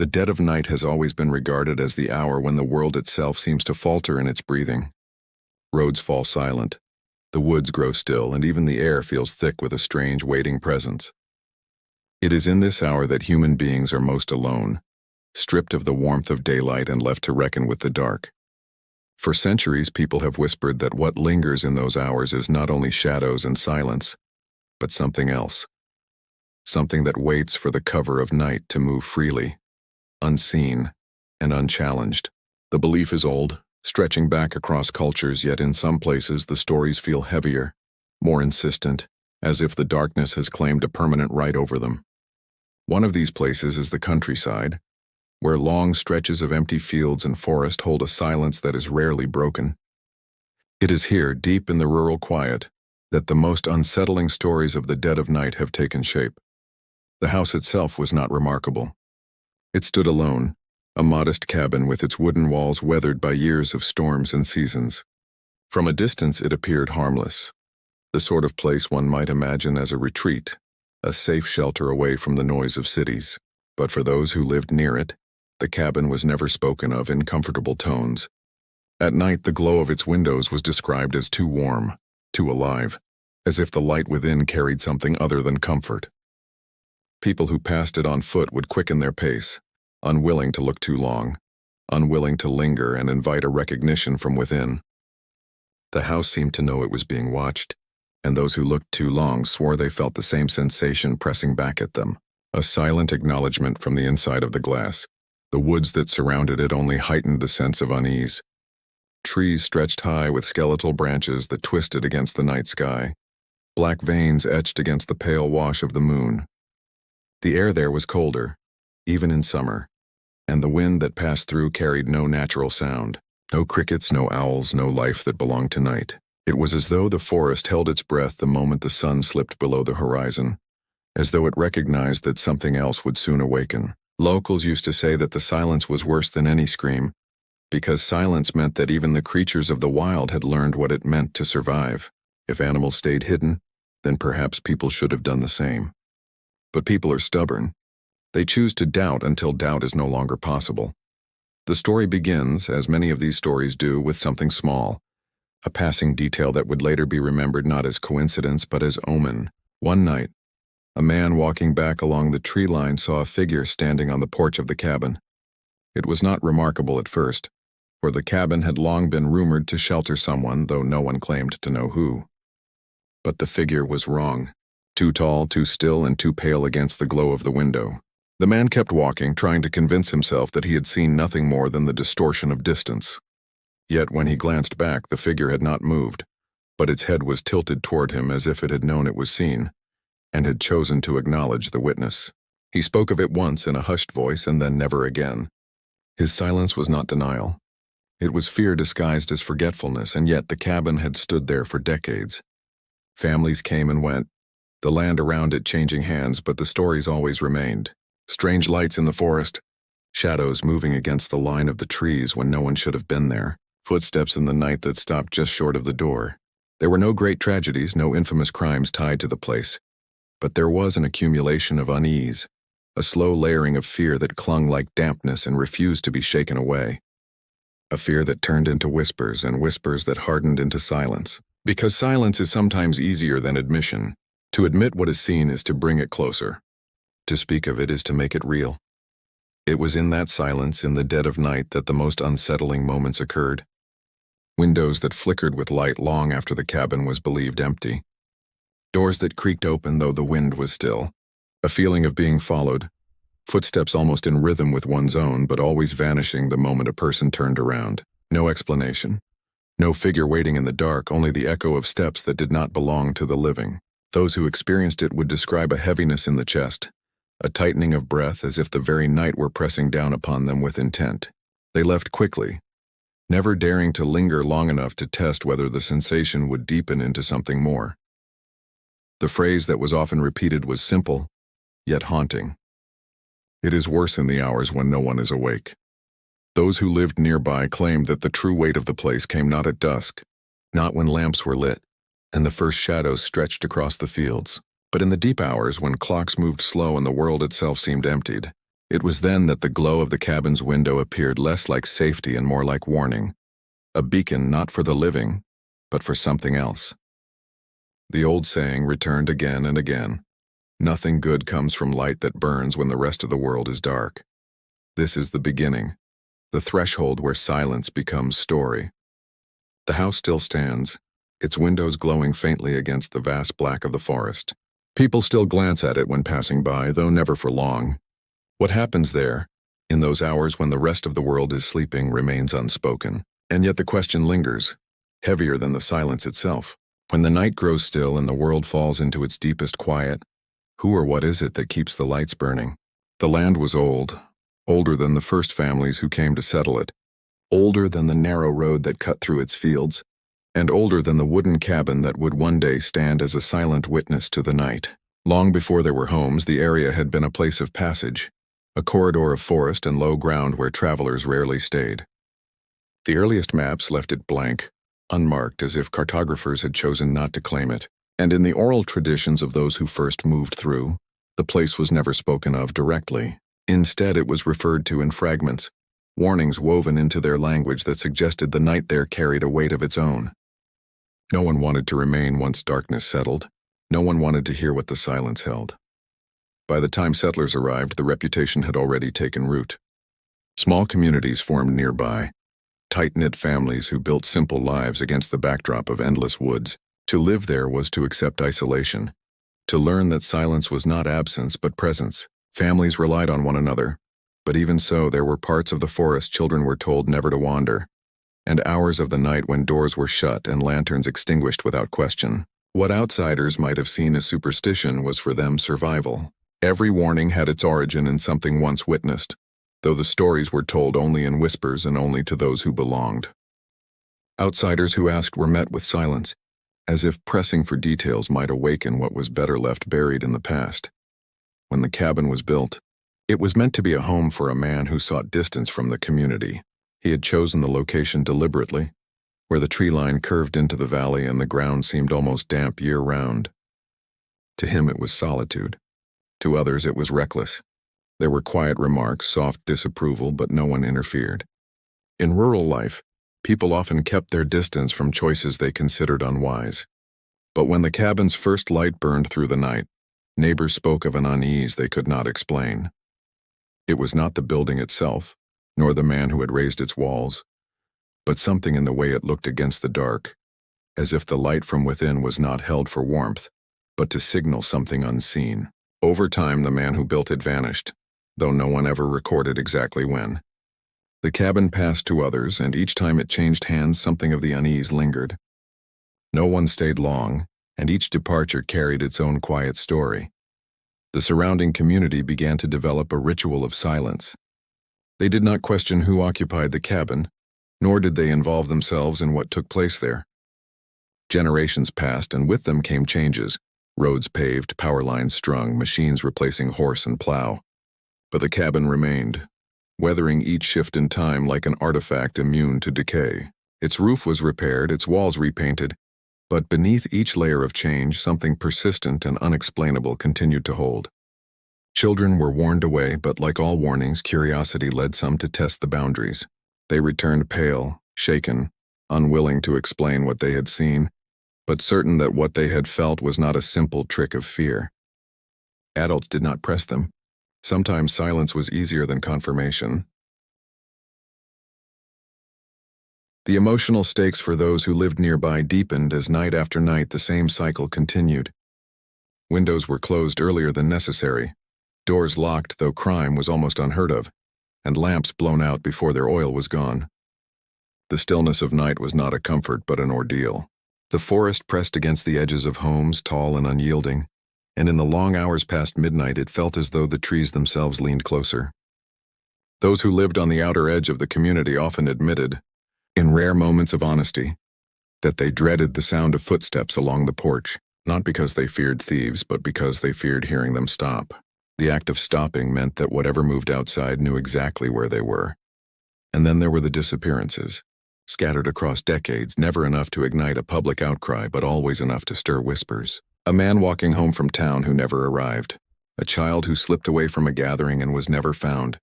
The dead of night has always been regarded as the hour when the world itself seems to falter in its breathing. Roads fall silent, the woods grow still, and even the air feels thick with a strange waiting presence. It is in this hour that human beings are most alone, stripped of the warmth of daylight and left to reckon with the dark. For centuries, people have whispered that what lingers in those hours is not only shadows and silence, but something else. Something that waits for the cover of night to move freely, unseen and unchallenged. The belief is old, stretching back across cultures, yet in some places the stories feel heavier, more insistent, as if the darkness has claimed a permanent right over them. One of these places is the countryside, where long stretches of empty fields and forest hold a silence that is rarely broken. It is here, deep in the rural quiet, that the most unsettling stories of the dead of night have taken shape. The house itself was not remarkable. It stood alone, a modest cabin with its wooden walls weathered by years of storms and seasons. From a distance it appeared harmless, the sort of place one might imagine as a retreat, a safe shelter away from the noise of cities. But for those who lived near it, the cabin was never spoken of in comfortable tones. At night, the glow of its windows was described as too warm, too alive, as if the light within carried something other than comfort. People who passed it on foot would quicken their pace, unwilling to look too long, unwilling to linger and invite a recognition from within. The house seemed to know it was being watched, and those who looked too long swore they felt the same sensation pressing back at them, a silent acknowledgement from the inside of the glass. The woods that surrounded it only heightened the sense of unease. Trees stretched high with skeletal branches that twisted against the night sky, black veins etched against the pale wash of the moon. The air there was colder, even in summer, and the wind that passed through carried no natural sound. No crickets, no owls, no life that belonged to night. It was as though the forest held its breath the moment the sun slipped below the horizon, as though it recognized that something else would soon awaken. Locals used to say that the silence was worse than any scream, because silence meant that even the creatures of the wild had learned what it meant to survive. If animals stayed hidden, then perhaps people should have done the same. But people are stubborn. They choose to doubt until doubt is no longer possible. The story begins, as many of these stories do, with something small, a passing detail that would later be remembered not as coincidence but as omen. One night, a man walking back along the tree line saw a figure standing on the porch of the cabin. It was not remarkable at first, for the cabin had long been rumored to shelter someone, though no one claimed to know who. But the figure was wrong. Too tall, too still, and too pale against the glow of the window. The man kept walking, trying to convince himself that he had seen nothing more than the distortion of distance. Yet when he glanced back, the figure had not moved, but its head was tilted toward him as if it had known it was seen, and had chosen to acknowledge the witness. He spoke of it once in a hushed voice and then never again. His silence was not denial. It was fear disguised as forgetfulness, and yet the cabin had stood there for decades. Families came and went, the land around it changing hands, but the stories always remained. Strange lights in the forest, shadows moving against the line of the trees when no one should have been there, footsteps in the night that stopped just short of the door. There were no great tragedies, no infamous crimes tied to the place, but there was an accumulation of unease, a slow layering of fear that clung like dampness and refused to be shaken away. A fear that turned into whispers, and whispers that hardened into silence. Because silence is sometimes easier than admission. To admit what is seen is to bring it closer. To speak of it is to make it real. It was in that silence, in the dead of night, that the most unsettling moments occurred. Windows that flickered with light long after the cabin was believed empty. Doors that creaked open though the wind was still. A feeling of being followed. Footsteps almost in rhythm with one's own, but always vanishing the moment a person turned around. No explanation. No figure waiting in the dark, only the echo of steps that did not belong to the living. Those who experienced it would describe a heaviness in the chest, a tightening of breath as if the very night were pressing down upon them with intent. They left quickly, never daring to linger long enough to test whether the sensation would deepen into something more. The phrase that was often repeated was simple, yet haunting. It is worse in the hours when no one is awake. Those who lived nearby claimed that the true weight of the place came not at dusk, not when lamps were lit, and the first shadows stretched across the fields, but in the deep hours when clocks moved slow and the world itself seemed emptied. It was then that the glow of the cabin's window appeared less like safety and more like warning, a beacon not for the living, but for something else. The old saying returned again and again. Nothing good comes from light that burns when the rest of the world is dark. This is the beginning, the threshold where silence becomes story. The house still stands, its windows glowing faintly against the vast black of the forest. People still glance at it when passing by, though never for long. What happens there, in those hours when the rest of the world is sleeping, remains unspoken. And yet the question lingers, heavier than the silence itself. When the night grows still and the world falls into its deepest quiet, who or what is it that keeps the lights burning? The land was old, older than the first families who came to settle it, older than the narrow road that cut through its fields, and older than the wooden cabin that would one day stand as a silent witness to the night. Long before there were homes, the area had been a place of passage, a corridor of forest and low ground where travelers rarely stayed. The earliest maps left it blank, unmarked, as if cartographers had chosen not to claim it. And in the oral traditions of those who first moved through, the place was never spoken of directly. Instead, it was referred to in fragments, warnings woven into their language that suggested the night there carried a weight of its own. No one wanted to remain once darkness settled. No one wanted to hear what the silence held. By the time settlers arrived, the reputation had already taken root. Small communities formed nearby, tight-knit families who built simple lives against the backdrop of endless woods. To live there was to accept isolation, to learn that silence was not absence but presence. Families relied on one another, but even so there were parts of the forest children were told never to wander, and hours of the night when doors were shut and lanterns extinguished without question. What outsiders might have seen as superstition was for them survival. Every warning had its origin in something once witnessed, though the stories were told only in whispers and only to those who belonged. Outsiders who asked were met with silence, as if pressing for details might awaken what was better left buried in the past. When the cabin was built, it was meant to be a home for a man who sought distance from the community. He had chosen the location deliberately, where the tree line curved into the valley and the ground seemed almost damp year-round. To him it was solitude. To others it was reckless. There were quiet remarks, soft disapproval, but no one interfered. In rural life, people often kept their distance from choices they considered unwise. But when the cabin's first light burned through the night, neighbors spoke of an unease they could not explain. It was not the building itself, nor the man who had raised its walls, but something in the way it looked against the dark, as if the light from within was not held for warmth, but to signal something unseen. Over time, the man who built it vanished, though no one ever recorded exactly when. The cabin passed to others, and each time it changed hands, something of the unease lingered. No one stayed long, and each departure carried its own quiet story. The surrounding community began to develop a ritual of silence. They did not question who occupied the cabin, nor did they involve themselves in what took place there. Generations passed, and with them came changes, roads paved, power lines strung, machines replacing horse and plow. But the cabin remained, weathering each shift in time like an artifact immune to decay. Its roof was repaired, its walls repainted, but beneath each layer of change, something persistent and unexplainable continued to hold. Children were warned away, but like all warnings, curiosity led some to test the boundaries. They returned pale, shaken, unwilling to explain what they had seen, but certain that what they had felt was not a simple trick of fear. Adults did not press them. Sometimes silence was easier than confirmation. The emotional stakes for those who lived nearby deepened as night after night the same cycle continued. Windows were closed earlier than necessary, doors locked though crime was almost unheard of, and lamps blown out before their oil was gone. The stillness of night was not a comfort but an ordeal. The forest pressed against the edges of homes, tall and unyielding, and in the long hours past midnight it felt as though the trees themselves leaned closer. Those who lived on the outer edge of the community often admitted, in rare moments of honesty, that they dreaded the sound of footsteps along the porch, not because they feared thieves, but because they feared hearing them stop. The act of stopping meant that whatever moved outside knew exactly where they were. And then there were the disappearances, scattered across decades, never enough to ignite a public outcry, but always enough to stir whispers. A man walking home from town who never arrived. A child who slipped away from a gathering and was never found.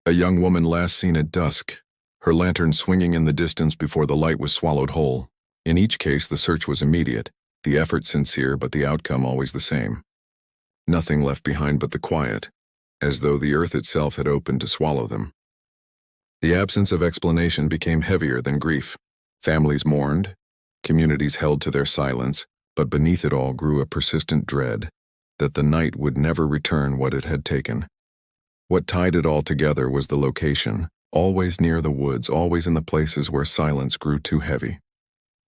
A young woman last seen at dusk, her lantern swinging in the distance before the light was swallowed whole. In each case, the search was immediate, the effort sincere, but the outcome always the same. Nothing left behind but the quiet, as though the earth itself had opened to swallow them. The absence of explanation became heavier than grief. Families mourned, communities held to their silence, but beneath it all grew a persistent dread that the night would never return what it had taken. What tied it all together was the location, always near the woods, always in the places where silence grew too heavy,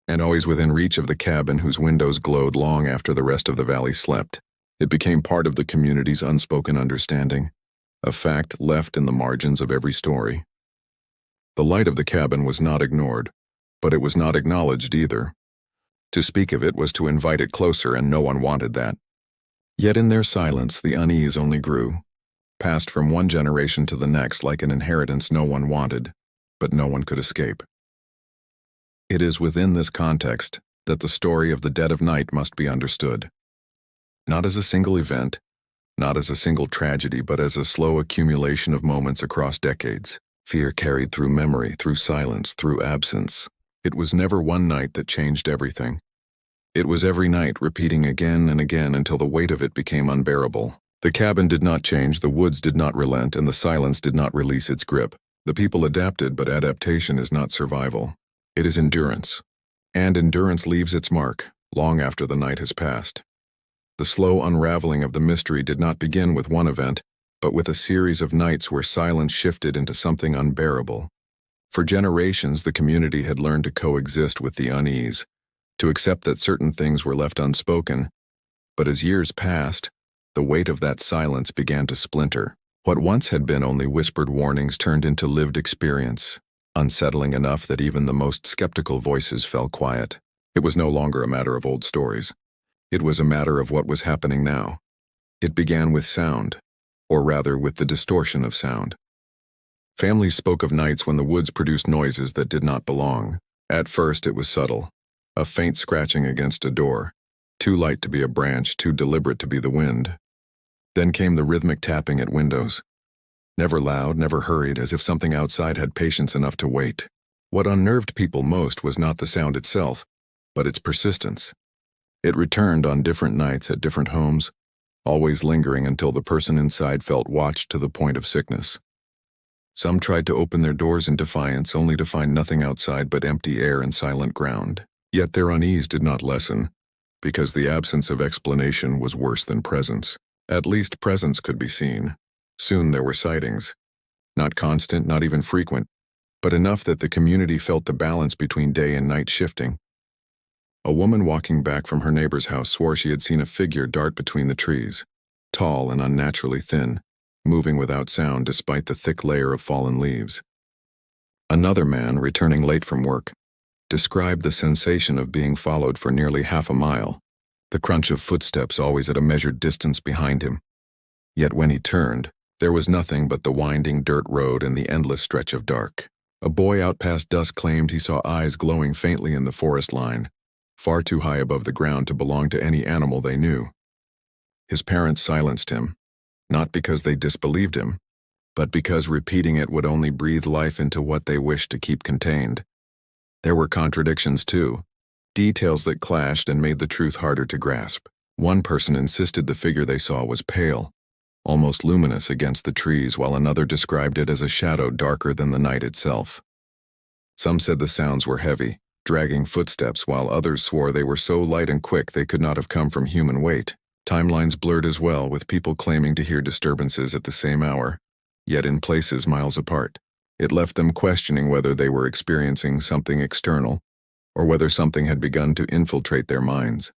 and always within reach of the cabin whose windows glowed long after the rest of the valley slept. It became part of the community's unspoken understanding, a fact left in the margins of every story. The light of the cabin was not ignored, but it was not acknowledged either. To speak of it was to invite it closer, and no one wanted that. Yet in their silence, the unease only grew, passed from one generation to the next like an inheritance no one wanted, but no one could escape. It is within this context that the story of the dead of night must be understood. Not as a single event, not as a single tragedy, but as a slow accumulation of moments across decades. Fear carried through memory, through silence, through absence. It was never one night that changed everything. It was every night repeating again and again until the weight of it became unbearable. The cabin did not change, the woods did not relent, and the silence did not release its grip. The people adapted, but adaptation is not survival. It is endurance. And endurance leaves its mark, long after the night has passed. The slow unraveling of the mystery did not begin with one event, but with a series of nights where silence shifted into something unbearable. For generations, the community had learned to coexist with the unease, to accept that certain things were left unspoken. But as years passed, the weight of that silence began to splinter. What once had been only whispered warnings turned into lived experience, unsettling enough that even the most skeptical voices fell quiet. It was no longer a matter of old stories. It was a matter of what was happening now. It began with sound, or rather with the distortion of sound. Families spoke of nights when the woods produced noises that did not belong. At first it was subtle, a faint scratching against a door, too light to be a branch, too deliberate to be the wind. Then came the rhythmic tapping at windows, never loud, never hurried, as if something outside had patience enough to wait. What unnerved people most was not the sound itself, but its persistence. It returned on different nights at different homes, always lingering until the person inside felt watched to the point of sickness. Some tried to open their doors in defiance, only to find nothing outside but empty air and silent ground. Yet their unease did not lessen, because the absence of explanation was worse than presence. At least presence could be seen. Soon there were sightings. Not constant, not even frequent, but enough that the community felt the balance between day and night shifting. A woman walking back from her neighbor's house swore she had seen a figure dart between the trees, tall and unnaturally thin, moving without sound despite the thick layer of fallen leaves. Another man, returning late from work, described the sensation of being followed for nearly half a mile, the crunch of footsteps always at a measured distance behind him. Yet when he turned, there was nothing but the winding dirt road and the endless stretch of dark. A boy out past dusk claimed he saw eyes glowing faintly in the forest line, far too high above the ground to belong to any animal they knew. His parents silenced him, not because they disbelieved him, but because repeating it would only breathe life into what they wished to keep contained. There were contradictions too, details that clashed and made the truth harder to grasp. One person insisted the figure they saw was pale, almost luminous against the trees, while another described it as a shadow darker than the night itself. Some said the sounds were heavy, dragging footsteps, while others swore they were so light and quick they could not have come from human weight. Timelines blurred as well, with people claiming to hear disturbances at the same hour, yet in places miles apart. It left them questioning whether they were experiencing something external, or whether something had begun to infiltrate their minds,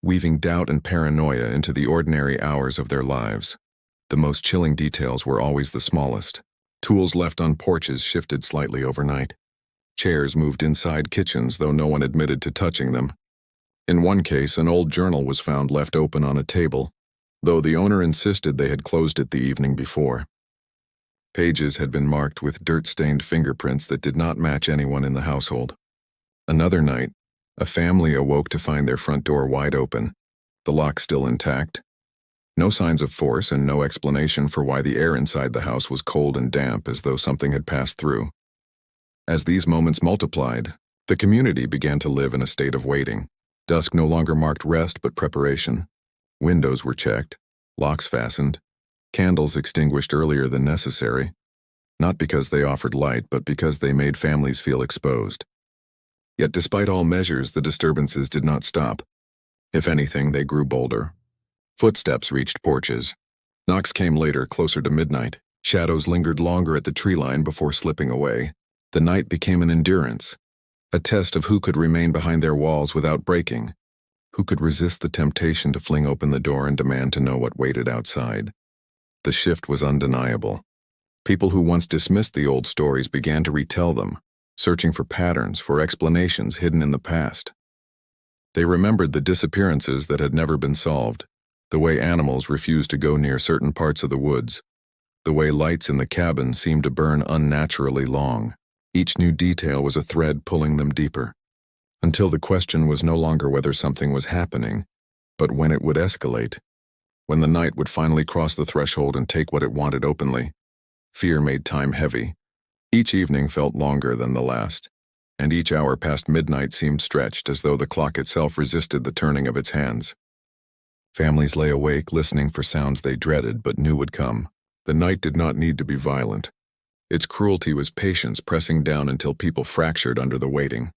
weaving doubt and paranoia into the ordinary hours of their lives. The most chilling details were always the smallest. Tools left on porches shifted slightly overnight. Chairs moved inside kitchens, though no one admitted to touching them. In one case, an old journal was found left open on a table, though the owner insisted they had closed it the evening before. Pages had been marked with dirt-stained fingerprints that did not match anyone in the household. Another night, a family awoke to find their front door wide open, the lock still intact, No signs of force and no explanation for why the air inside the house was cold and damp, as though something had passed through. As these moments multiplied, the community began to live in a state of waiting. Dusk no longer marked rest but preparation. Windows were checked, locks fastened, candles extinguished earlier than necessary, not because they offered light but because they made families feel exposed. Yet despite all measures, the disturbances did not stop. If anything, they grew bolder. Footsteps reached porches. Knocks came later, closer to midnight. Shadows lingered longer at the tree line before slipping away. The night became an endurance, a test of who could remain behind their walls without breaking, who could resist the temptation to fling open the door and demand to know what waited outside. The shift was undeniable. People who once dismissed the old stories began to retell them, searching for patterns, for explanations hidden in the past. They remembered the disappearances that had never been solved, the way animals refused to go near certain parts of the woods, the way lights in the cabin seemed to burn unnaturally long. Each new detail was a thread pulling them deeper, until the question was no longer whether something was happening, but when it would escalate, when the night would finally cross the threshold and take what it wanted openly. Fear made time heavy. Each evening felt longer than the last, and each hour past midnight seemed stretched as though the clock itself resisted the turning of its hands. Families lay awake, listening for sounds they dreaded but knew would come. The night did not need to be violent. Its cruelty was patience pressing down until people fractured under the waiting.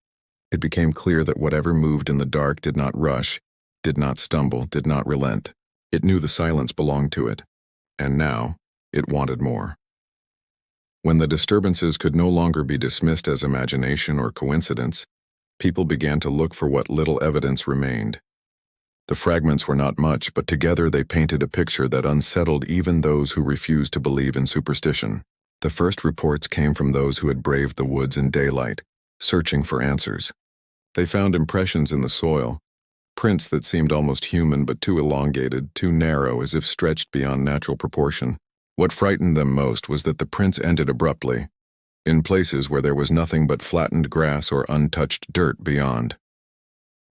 It became clear that whatever moved in the dark did not rush, did not stumble, did not relent. It knew the silence belonged to it, and now it wanted more. When the disturbances could no longer be dismissed as imagination or coincidence, people began to look for what little evidence remained. The fragments were not much, but together they painted a picture that unsettled even those who refused to believe in superstition. The first reports came from those who had braved the woods in daylight, searching for answers. They found impressions in the soil, prints that seemed almost human but too elongated, too narrow, as if stretched beyond natural proportion. What frightened them most was that the prints ended abruptly, in places where there was nothing but flattened grass or untouched dirt beyond.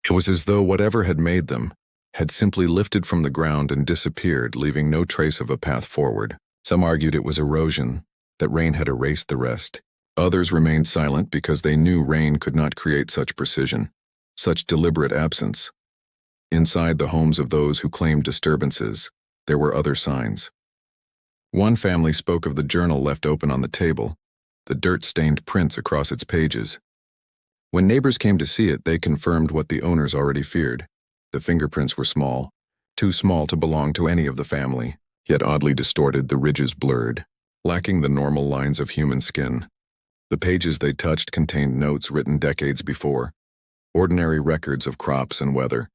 It was as though whatever had made them had simply lifted from the ground and disappeared, leaving no trace of a path forward. Some argued it was erosion, that rain had erased the rest. Others remained silent because they knew rain could not create such precision, such deliberate absence. Inside the homes of those who claimed disturbances, there were other signs. One family spoke of the journal left open on the table, the dirt-stained prints across its pages. When neighbors came to see it, they confirmed what the owners already feared. The fingerprints were small, too small to belong to any of the family, yet oddly distorted, the ridges blurred, lacking the normal lines of human skin. The pages they touched contained notes written decades before, ordinary records of crops and weather,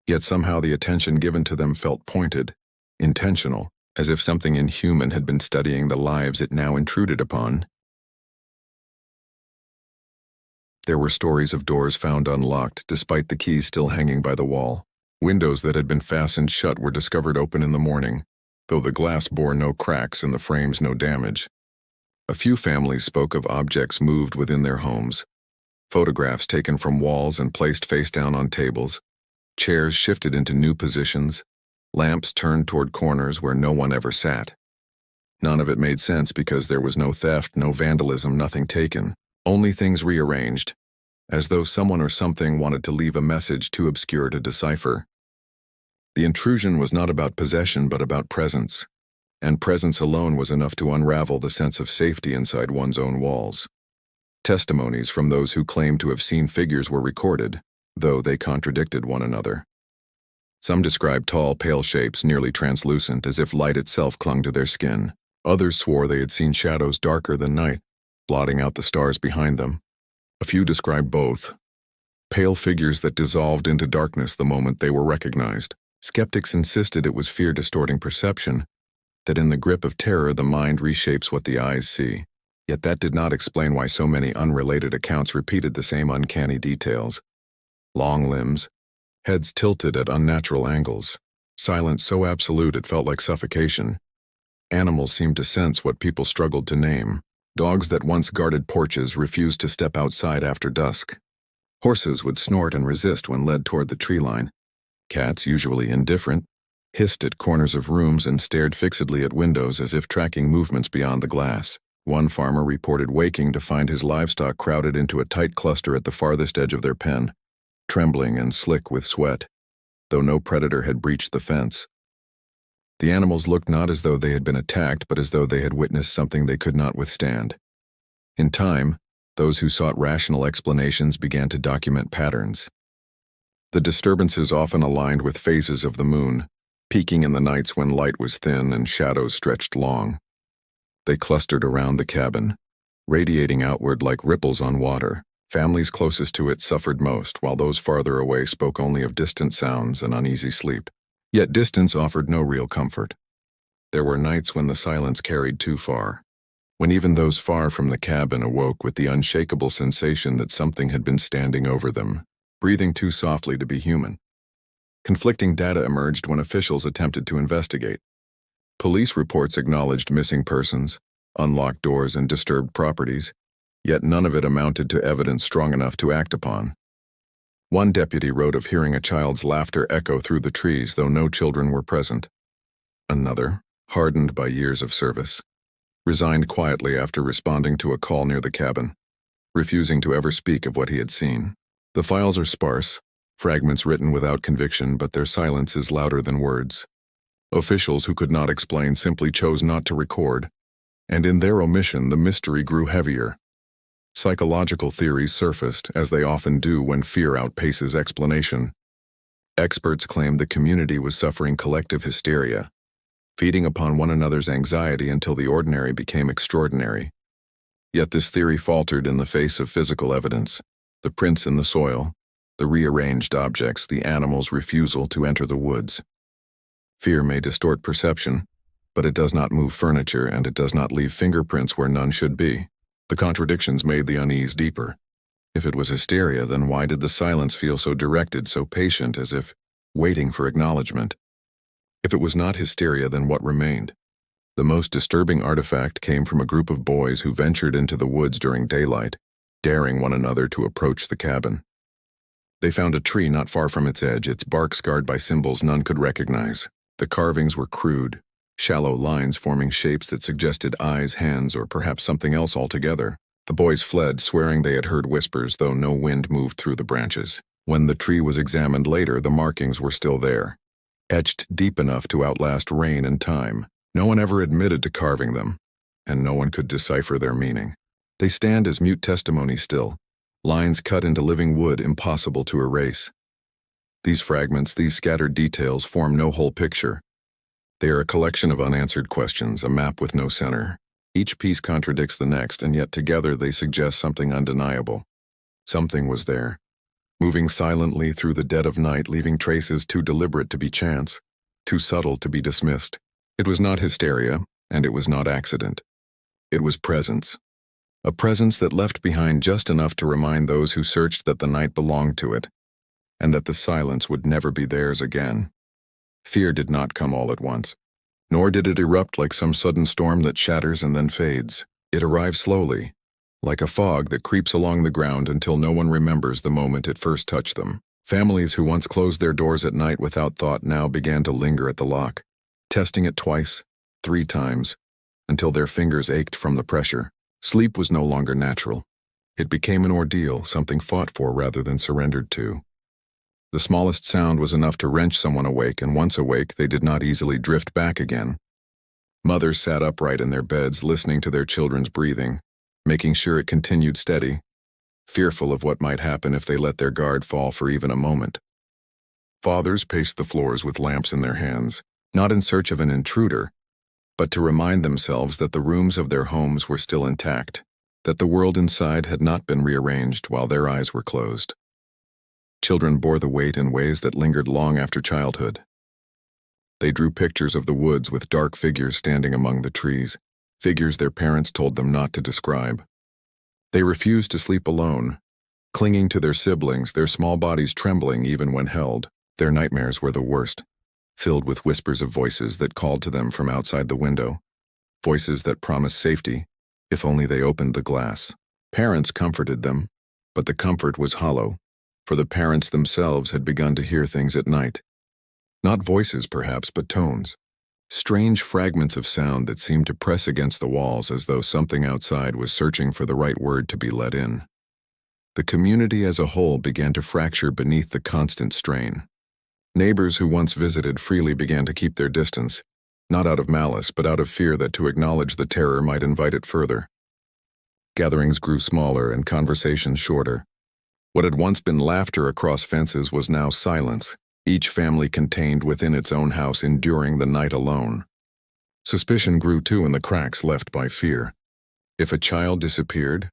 yet somehow the attention given to them felt pointed, intentional, as if something inhuman had been studying the lives it now intruded upon. There were stories of doors found unlocked, despite the keys still hanging by the wall. Windows that had been fastened shut were discovered open in the morning, though the glass bore no cracks and the frames no damage. A few families spoke of objects moved within their homes, photographs taken from walls and placed face down on tables, chairs shifted into new positions, lamps turned toward corners where no one ever sat. None of it made sense because there was no theft, no vandalism, nothing taken, only things rearranged, as though someone or something wanted to leave a message too obscure to decipher. The intrusion was not about possession but about presence, and presence alone was enough to unravel the sense of safety inside one's own walls. Testimonies from those who claimed to have seen figures were recorded, though they contradicted one another. Some described tall, pale shapes, nearly translucent, as if light itself clung to their skin. Others swore they had seen shadows darker than night, blotting out the stars behind them. A few described both, pale figures that dissolved into darkness the moment they were recognized. Skeptics insisted it was fear distorting perception, that in the grip of terror the mind reshapes what the eyes see. Yet that did not explain why so many unrelated accounts repeated the same uncanny details. Long limbs, heads tilted at unnatural angles, silence so absolute it felt like suffocation. Animals seemed to sense what people struggled to name. Dogs that once guarded porches refused to step outside after dusk. Horses would snort and resist when led toward the tree line. Cats, usually indifferent, hissed at corners of rooms, and stared fixedly at windows as if tracking movements beyond the glass. One farmer reported waking to find his livestock crowded into a tight cluster at the farthest edge of their pen, trembling and slick with sweat, though no predator had breached the fence. The animals looked not as though they had been attacked, but as though they had witnessed something they could not withstand. In time, those who sought rational explanations began to document patterns. The disturbances often aligned with phases of the moon, peaking in the nights when light was thin and shadows stretched long. They clustered around the cabin, radiating outward like ripples on water. Families closest to it suffered most, while those farther away spoke only of distant sounds and uneasy sleep. Yet distance offered no real comfort. There were nights when the silence carried too far, when even those far from the cabin awoke with the unshakable sensation that something had been standing over them, breathing too softly to be human. Conflicting data emerged when officials attempted to investigate. Police reports acknowledged missing persons, unlocked doors, and disturbed properties, yet none of it amounted to evidence strong enough to act upon. One deputy wrote of hearing a child's laughter echo through the trees, though no children were present. Another, hardened by years of service, resigned quietly after responding to a call near the cabin, refusing to ever speak of what he had seen. The files are sparse, fragments written without conviction, but their silence is louder than words. Officials who could not explain simply chose not to record, and in their omission the mystery grew heavier. Psychological theories surfaced, as they often do when fear outpaces explanation. Experts claimed the community was suffering collective hysteria, feeding upon one another's anxiety until the ordinary became extraordinary. Yet this theory faltered in the face of physical evidence: the prints in the soil, the rearranged objects, the animals' refusal to enter the woods. Fear may distort perception, but it does not move furniture, and it does not leave fingerprints where none should be. The contradictions made the unease deeper. If it was hysteria, then why did the silence feel so directed, so patient, as if waiting for acknowledgement? If it was not hysteria, then what remained? The most disturbing artifact came from a group of boys who ventured into the woods during daylight, daring one another to approach the cabin. They found a tree not far from its edge, its bark scarred by symbols none could recognize. The carvings were crude, shallow lines forming shapes that suggested eyes, hands, or perhaps something else altogether. The boys fled, swearing they had heard whispers, though no wind moved through the branches. When the tree was examined later, the markings were still there, etched deep enough to outlast rain and time. No one ever admitted to carving them, and no one could decipher their meaning. They stand as mute testimony still, lines cut into living wood impossible to erase. These fragments, these scattered details, form no whole picture. They are a collection of unanswered questions, a map with no center. Each piece contradicts the next, and yet together they suggest something undeniable. Something was there, moving silently through the dead of night, leaving traces too deliberate to be chance, too subtle to be dismissed. It was not hysteria, and it was not accident. It was presence. A presence that left behind just enough to remind those who searched that the night belonged to it, and that the silence would never be theirs again. Fear did not come all at once, nor did it erupt like some sudden storm that shatters and then fades. It arrived slowly, like a fog that creeps along the ground until no one remembers the moment it first touched them. Families who once closed their doors at night without thought now began to linger at the lock, testing it twice, 3 times, until their fingers ached from the pressure. Sleep was no longer natural. It became an ordeal, something fought for rather than surrendered to. The smallest sound was enough to wrench someone awake, and once awake, they did not easily drift back again. Mothers sat upright in their beds, listening to their children's breathing, making sure it continued steady, fearful of what might happen if they let their guard fall for even a moment. Fathers paced the floors with lamps in their hands, not in search of an intruder, but to remind themselves that the rooms of their homes were still intact, that the world inside had not been rearranged while their eyes were closed. Children bore the weight in ways that lingered long after childhood. They drew pictures of the woods with dark figures standing among the trees, figures their parents told them not to describe. They refused to sleep alone, clinging to their siblings, their small bodies trembling even when held. Their nightmares were the worst, filled with whispers of voices that called to them from outside the window, voices that promised safety, if only they opened the glass. Parents comforted them, but the comfort was hollow, for the parents themselves had begun to hear things at night. Not voices, perhaps, but tones. Strange fragments of sound that seemed to press against the walls as though something outside was searching for the right word to be let in. The community as a whole began to fracture beneath the constant strain. Neighbors who once visited freely began to keep their distance, not out of malice, but out of fear that to acknowledge the terror might invite it further. Gatherings grew smaller and conversations shorter. What had once been laughter across fences was now silence, each family contained within its own house enduring the night alone. Suspicion grew too in the cracks left by fear. If a child disappeared,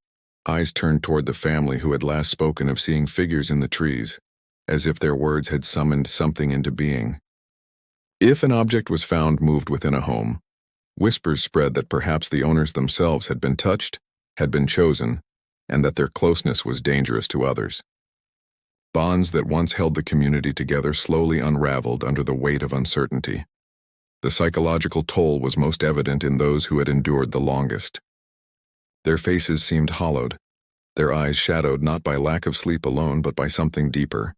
eyes turned toward the family who had last spoken of seeing figures in the trees, as if their words had summoned something into being. If an object was found moved within a home, whispers spread that perhaps the owners themselves had been touched, had been chosen, and that their closeness was dangerous to others. Bonds that once held the community together slowly unraveled under the weight of uncertainty. The psychological toll was most evident in those who had endured the longest. Their faces seemed hollowed, their eyes shadowed not by lack of sleep alone but by something deeper,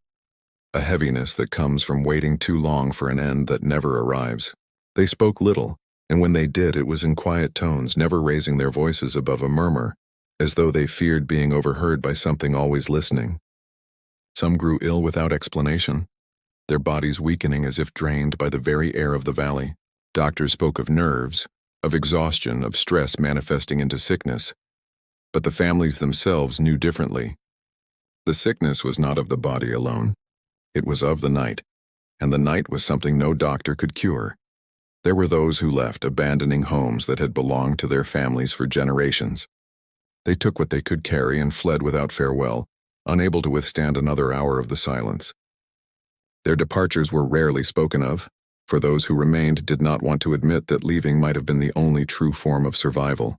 a heaviness that comes from waiting too long for an end that never arrives. They spoke little, and when they did it was in quiet tones, never raising their voices above a murmur, as though they feared being overheard by something always listening. Some grew ill without explanation, their bodies weakening as if drained by the very air of the valley. Doctors spoke of nerves, of exhaustion, of stress manifesting into sickness, but the families themselves knew differently. The sickness was not of the body alone. It was of the night, and the night was something no doctor could cure. There were those who left, abandoning homes that had belonged to their families for generations. They took what they could carry and fled without farewell, unable to withstand another hour of the silence. Their departures were rarely spoken of, for those who remained did not want to admit that leaving might have been the only true form of survival.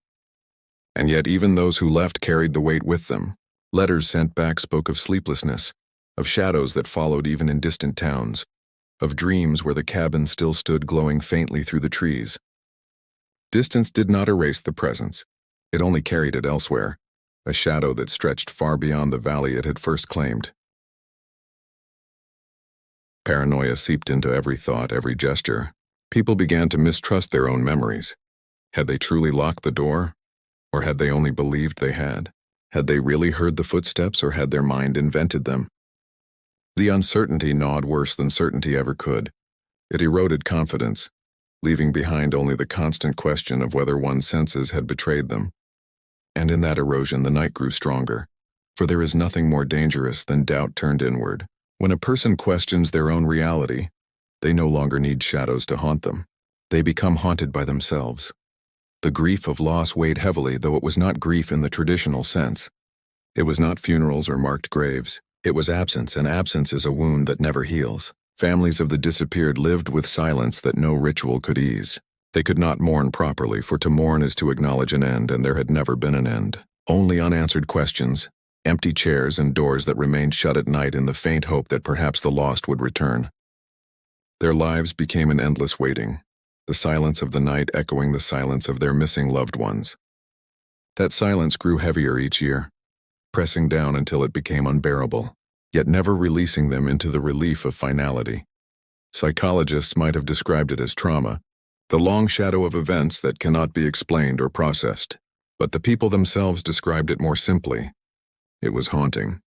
And yet even those who left carried the weight with them. Letters sent back spoke of sleeplessness, of shadows that followed even in distant towns, of dreams where the cabin still stood glowing faintly through the trees. Distance did not erase the presence. It only carried it elsewhere, a shadow that stretched far beyond the valley it had first claimed. Paranoia seeped into every thought, every gesture. People began to mistrust their own memories. Had they truly locked the door? Or had they only believed they had? Had they really heard the footsteps, or had their mind invented them? The uncertainty gnawed worse than certainty ever could. It eroded confidence, leaving behind only the constant question of whether one's senses had betrayed them. And in that erosion the night grew stronger, for there is nothing more dangerous than doubt turned inward. When a person questions their own reality, they no longer need shadows to haunt them. They become haunted by themselves. The grief of loss weighed heavily, though it was not grief in the traditional sense. It was not funerals or marked graves. It was absence, and absence is a wound that never heals. Families of the disappeared lived with silence that no ritual could ease. They could not mourn properly, for to mourn is to acknowledge an end, and there had never been an end. Only unanswered questions, empty chairs and doors that remained shut at night in the faint hope that perhaps the lost would return. Their lives became an endless waiting, the silence of the night echoing the silence of their missing loved ones. That silence grew heavier each year, pressing down until it became unbearable, yet never releasing them into the relief of finality. Psychologists might have described it as trauma, the long shadow of events that cannot be explained or processed. But the people themselves described it more simply. It was haunting.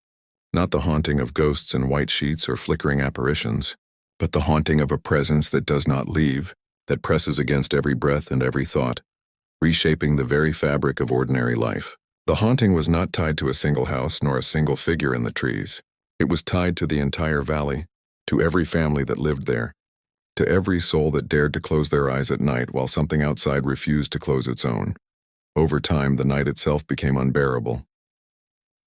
Not the haunting of ghosts in white sheets or flickering apparitions, but the haunting of a presence that does not leave, that presses against every breath and every thought, reshaping the very fabric of ordinary life. The haunting was not tied to a single house nor a single figure in the trees. It was tied to the entire valley, to every family that lived there, to every soul that dared to close their eyes at night while something outside refused to close its own. Over time, the night itself became unbearable.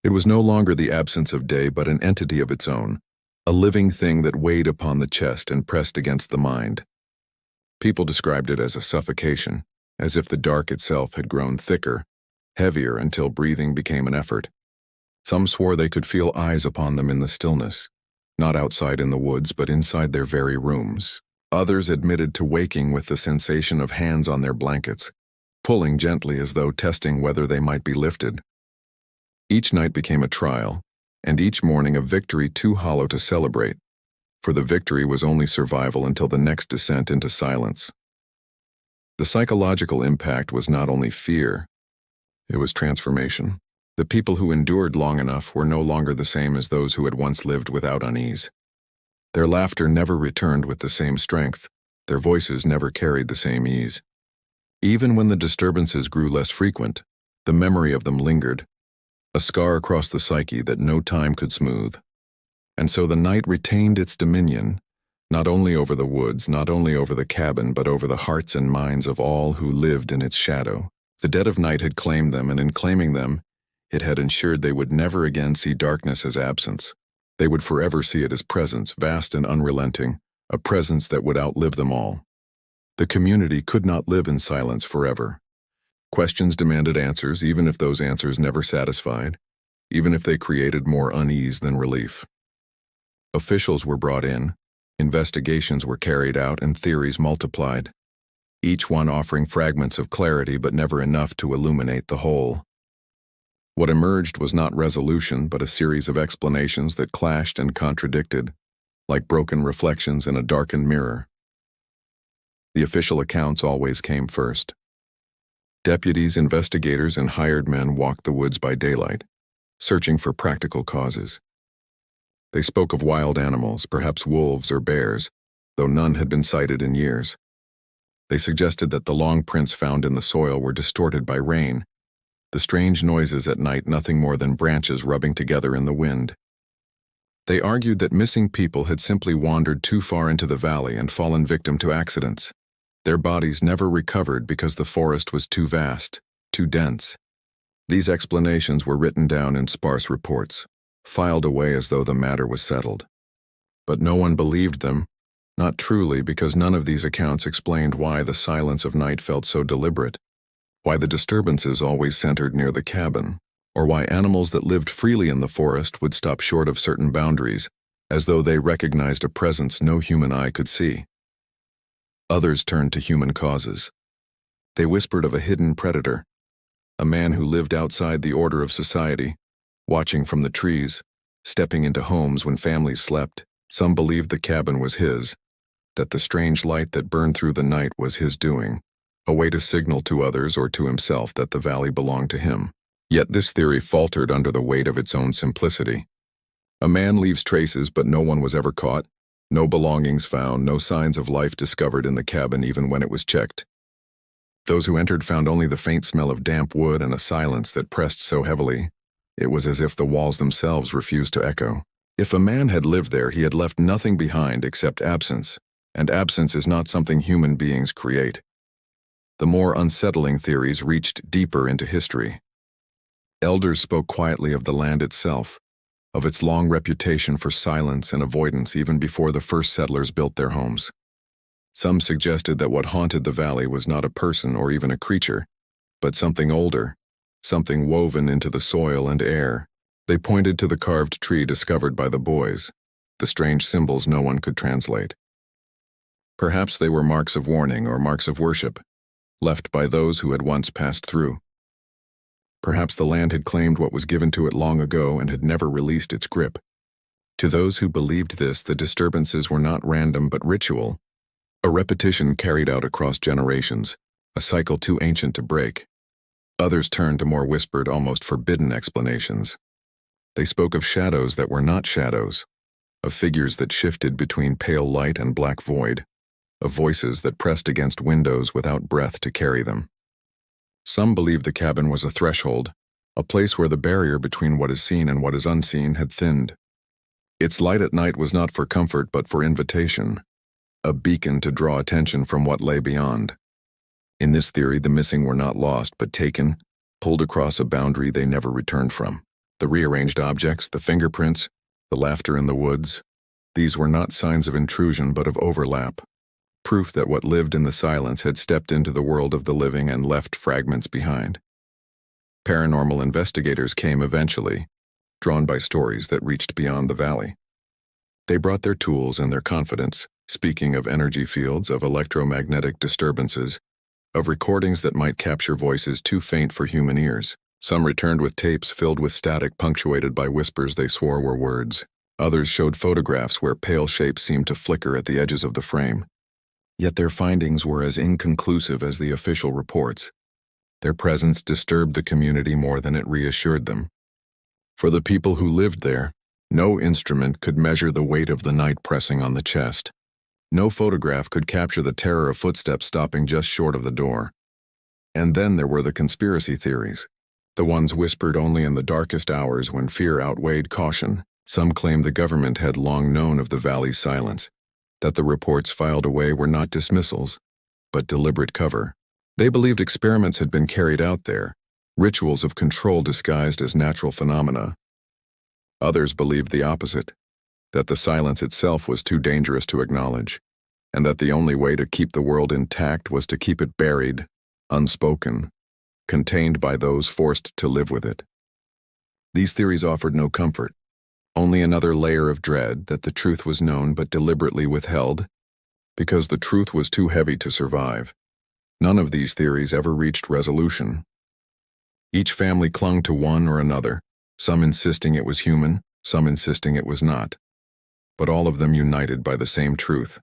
It was no longer the absence of day, but an entity of its own, a living thing that weighed upon the chest and pressed against the mind. People described it as a suffocation, as if the dark itself had grown thicker, heavier until breathing became an effort. Some swore they could feel eyes upon them in the stillness, not outside in the woods, but inside their very rooms. Others admitted to waking with the sensation of hands on their blankets, pulling gently as though testing whether they might be lifted. Each night became a trial, and each morning a victory too hollow to celebrate, for the victory was only survival until the next descent into silence. The psychological impact was not only fear, it was transformation. The people who endured long enough were no longer the same as those who had once lived without unease. Their laughter never returned with the same strength, their voices never carried the same ease. Even when the disturbances grew less frequent, the memory of them lingered, a scar across the psyche that no time could smooth. And so the night retained its dominion, not only over the woods, not only over the cabin, but over the hearts and minds of all who lived in its shadow. The dead of night had claimed them, and in claiming them, it had ensured they would never again see darkness as absence. They would forever see it as presence, vast and unrelenting, a presence that would outlive them all. The community could not live in silence forever. Questions demanded answers, even if those answers never satisfied, even if they created more unease than relief. Officials were brought in, investigations were carried out, and theories multiplied, each one offering fragments of clarity but never enough to illuminate the whole. What emerged was not resolution, but a series of explanations that clashed and contradicted, like broken reflections in a darkened mirror. The official accounts always came first. Deputies, investigators, and hired men walked the woods by daylight, searching for practical causes. They spoke of wild animals, perhaps wolves or bears, though none had been sighted in years. They suggested that the long prints found in the soil were distorted by rain, the strange noises at night nothing more than branches rubbing together in the wind. They argued that missing people had simply wandered too far into the valley and fallen victim to accidents. Their bodies never recovered because the forest was too vast, too dense. These explanations were written down in sparse reports, filed away as though the matter was settled. But no one believed them, not truly, because none of these accounts explained why the silence of night felt so deliberate, why the disturbances always centered near the cabin, or why animals that lived freely in the forest would stop short of certain boundaries, as though they recognized a presence no human eye could see. Others turned to human causes. They whispered of a hidden predator, a man who lived outside the order of society, watching from the trees, stepping into homes when families slept. Some believed the cabin was his, that the strange light that burned through the night was his doing, a way to signal to others or to himself that the valley belonged to him. Yet this theory faltered under the weight of its own simplicity. A man leaves traces, but no one was ever caught, no belongings found, no signs of life discovered in the cabin even when it was checked. Those who entered found only the faint smell of damp wood and a silence that pressed so heavily, it was as if the walls themselves refused to echo. If a man had lived there, he had left nothing behind except absence, and absence is not something human beings create. The more unsettling theories reached deeper into history. Elders spoke quietly of the land itself, of its long reputation for silence and avoidance even before the first settlers built their homes. Some suggested that what haunted the valley was not a person or even a creature, but something older, something woven into the soil and air. They pointed to the carved tree discovered by the boys, the strange symbols no one could translate. Perhaps they were marks of warning or marks of worship, left by those who had once passed through. Perhaps the land had claimed what was given to it long ago and had never released its grip. To those who believed this, the disturbances were not random but ritual, a repetition carried out across generations, a cycle too ancient to break. Others turned to more whispered, almost forbidden explanations. They spoke of shadows that were not shadows, of figures that shifted between pale light and black void, of voices that pressed against windows without breath to carry them. Some believed the cabin was a threshold, a place where the barrier between what is seen and what is unseen had thinned. Its light at night was not for comfort but for invitation, a beacon to draw attention from what lay beyond. In this theory, the missing were not lost but taken, pulled across a boundary they never returned from. The rearranged objects, the fingerprints, the laughter in the woods, these were not signs of intrusion but of overlap, proof that what lived in the silence had stepped into the world of the living and left fragments behind. Paranormal investigators came eventually, drawn by stories that reached beyond the valley. They brought their tools and their confidence, speaking of energy fields, of electromagnetic disturbances, of recordings that might capture voices too faint for human ears. Some returned with tapes filled with static punctuated by whispers they swore were words. Others showed photographs where pale shapes seemed to flicker at the edges of the frame. Yet their findings were as inconclusive as the official reports. Their presence disturbed the community more than it reassured them. For the people who lived there, no instrument could measure the weight of the night pressing on the chest. No photograph could capture the terror of footsteps stopping just short of the door. And then there were the conspiracy theories, the ones whispered only in the darkest hours when fear outweighed caution. Some claimed the government had long known of the valley's silence, that the reports filed away were not dismissals, but deliberate cover. They believed experiments had been carried out there, rituals of control disguised as natural phenomena. Others believed the opposite, that the silence itself was too dangerous to acknowledge, and that the only way to keep the world intact was to keep it buried, unspoken, contained by those forced to live with it. These theories offered no comfort, only another layer of dread that the truth was known but deliberately withheld, because the truth was too heavy to survive. None of these theories ever reached resolution. Each family clung to one or another, some insisting it was human, some insisting it was not. But all of them united by the same truth.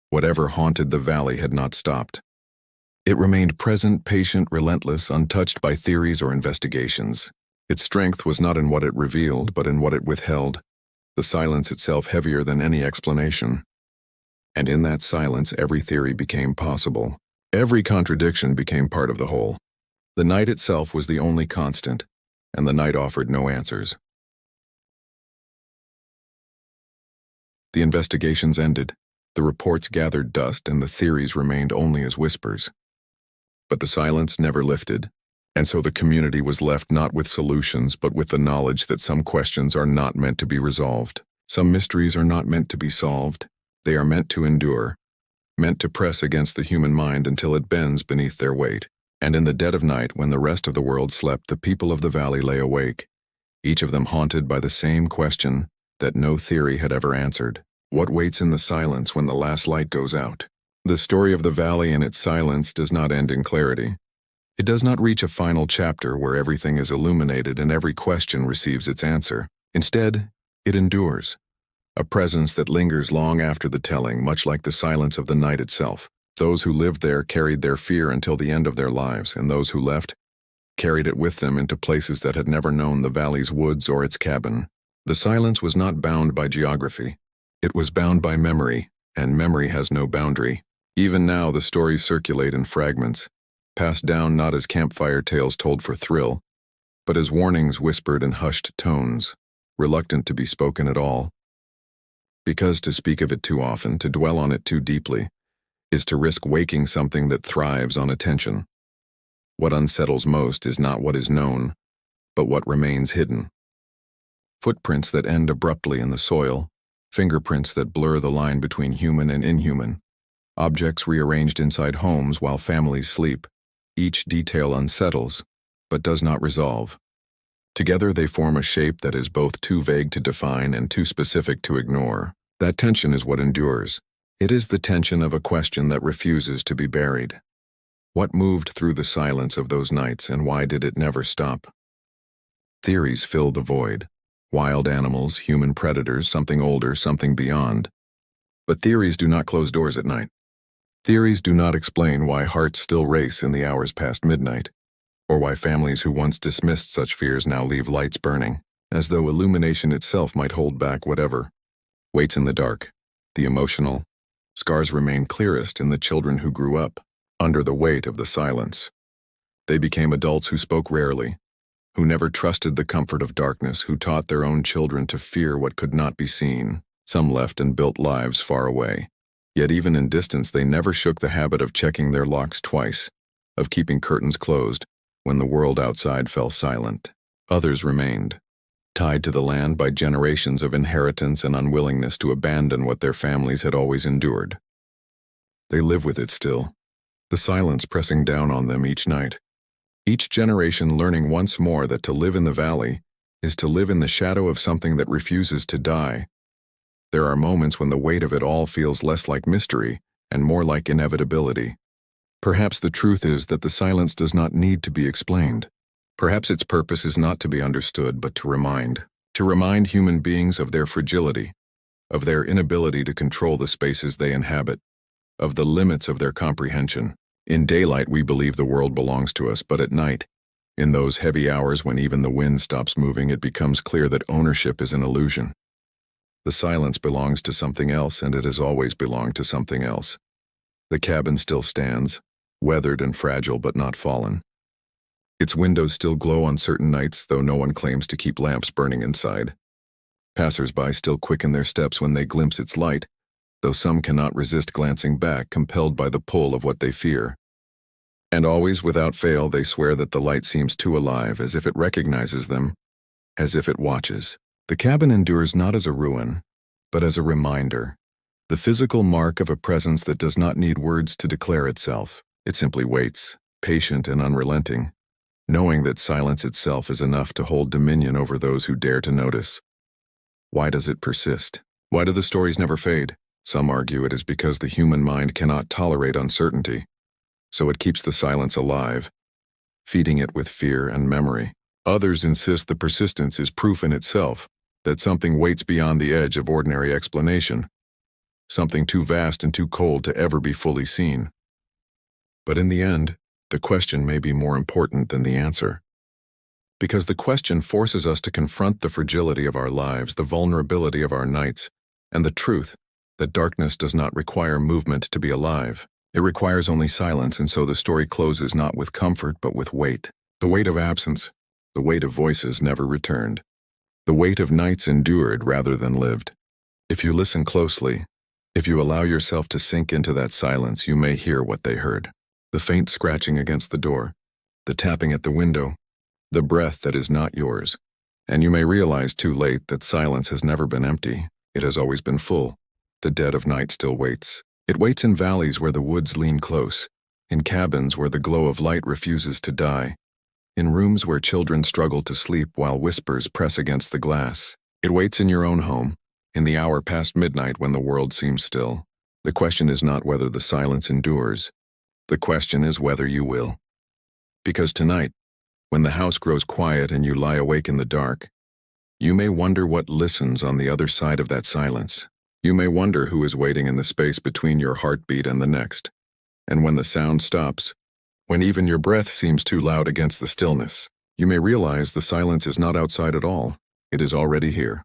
Whatever haunted the valley had not stopped. It remained present, patient, relentless, untouched by theories or investigations. Its strength was not in what it revealed, but in what it withheld, the silence itself heavier than any explanation. And in that silence, every theory became possible. Every contradiction became part of the whole. The night itself was the only constant, and the night offered no answers. The investigations ended, the reports gathered dust, and the theories remained only as whispers. But the silence never lifted, and so the community was left not with solutions, but with the knowledge that some questions are not meant to be resolved. Some mysteries are not meant to be solved. They are meant to endure, meant to press against the human mind until it bends beneath their weight. And in the dead of night, when the rest of the world slept, the people of the valley lay awake, each of them haunted by the same question that no theory had ever answered. What waits in the silence when the last light goes out? The story of the valley and its silence does not end in clarity. It does not reach a final chapter where everything is illuminated and every question receives its answer. Instead, it endures, a presence that lingers long after the telling, much like the silence of the night itself. Those who lived there carried their fear until the end of their lives, and those who left carried it with them into places that had never known the valley's woods or its cabin. The silence was not bound by geography. It was bound by memory, and memory has no boundary. Even now, the stories circulate in fragments, passed down not as campfire tales told for thrill, but as warnings whispered in hushed tones, reluctant to be spoken at all. Because to speak of it too often, to dwell on it too deeply, is to risk waking something that thrives on attention. What unsettles most is not what is known, but what remains hidden. Footprints that end abruptly in the soil, fingerprints that blur the line between human and inhuman, objects rearranged inside homes while families sleep. Each detail unsettles, but does not resolve. Together they form a shape that is both too vague to define and too specific to ignore. That tension is what endures. It is the tension of a question that refuses to be buried. What moved through the silence of those nights, and why did it never stop? Theories fill the void. Wild animals, human predators, something older, something beyond. But theories do not close doors at night. Theories do not explain why hearts still race in the hours past midnight, or why families who once dismissed such fears now leave lights burning, as though illumination itself might hold back whatever waits in the dark. The emotional scars remain clearest in the children who grew up under the weight of the silence. They became adults who spoke rarely, who never trusted the comfort of darkness, who taught their own children to fear what could not be seen. Some left and built lives far away. Yet even in distance, they never shook the habit of checking their locks twice, of keeping curtains closed when the world outside fell silent. Others remained, tied to the land by generations of inheritance and unwillingness to abandon what their families had always endured. They live with it still, the silence pressing down on them each night. Each generation learning once more that to live in the valley is to live in the shadow of something that refuses to die. There are moments when the weight of it all feels less like mystery and more like inevitability. Perhaps the truth is that the silence does not need to be explained. Perhaps its purpose is not to be understood, but to remind. to remind human beings of their fragility, of their inability to control the spaces they inhabit, of the limits of their comprehension. In daylight, we believe the world belongs to us, but at night, in those heavy hours when even the wind stops moving, it becomes clear that ownership is an illusion. The silence belongs to something else, and it has always belonged to something else. The cabin still stands, weathered and fragile but not fallen. Its windows still glow on certain nights, though no one claims to keep lamps burning inside. Passers-by still quicken their steps when they glimpse its light, though some cannot resist glancing back, compelled by the pull of what they fear. And always, without fail, they swear that the light seems too alive, as if it recognizes them, as if it watches. The cabin endures not as a ruin, but as a reminder, the physical mark of a presence that does not need words to declare itself. It simply waits, patient and unrelenting, knowing that silence itself is enough to hold dominion over those who dare to notice. Why does it persist? Why do the stories never fade? Some argue it is because the human mind cannot tolerate uncertainty, so it keeps the silence alive, feeding it with fear and memory. Others insist the persistence is proof in itself that something waits beyond the edge of ordinary explanation, something too vast and too cold to ever be fully seen. But in the end, the question may be more important than the answer. Because the question forces us to confront the fragility of our lives, the vulnerability of our nights, and the truth that darkness does not require movement to be alive. It requires only silence, and so the story closes not with comfort but with weight. The weight of absence, the weight of voices never returned, the weight of nights endured rather than lived. If you listen closely, if you allow yourself to sink into that silence, you may hear what they heard. The faint scratching against the door, the tapping at the window, the breath that is not yours. And you may realize too late that silence has never been empty. It has always been full. The dead of night still waits. It waits in valleys where the woods lean close, in cabins where the glow of light refuses to die, in rooms where children struggle to sleep while whispers press against the glass. It waits in your own home, in the hour past midnight when the world seems still. The question is not whether the silence endures. The question is whether you will. Because tonight, when the house grows quiet and you lie awake in the dark, you may wonder what listens on the other side of that silence. You may wonder who is waiting in the space between your heartbeat and the next. And when the sound stops, when even your breath seems too loud against the stillness, you may realize the silence is not outside at all. It is already here.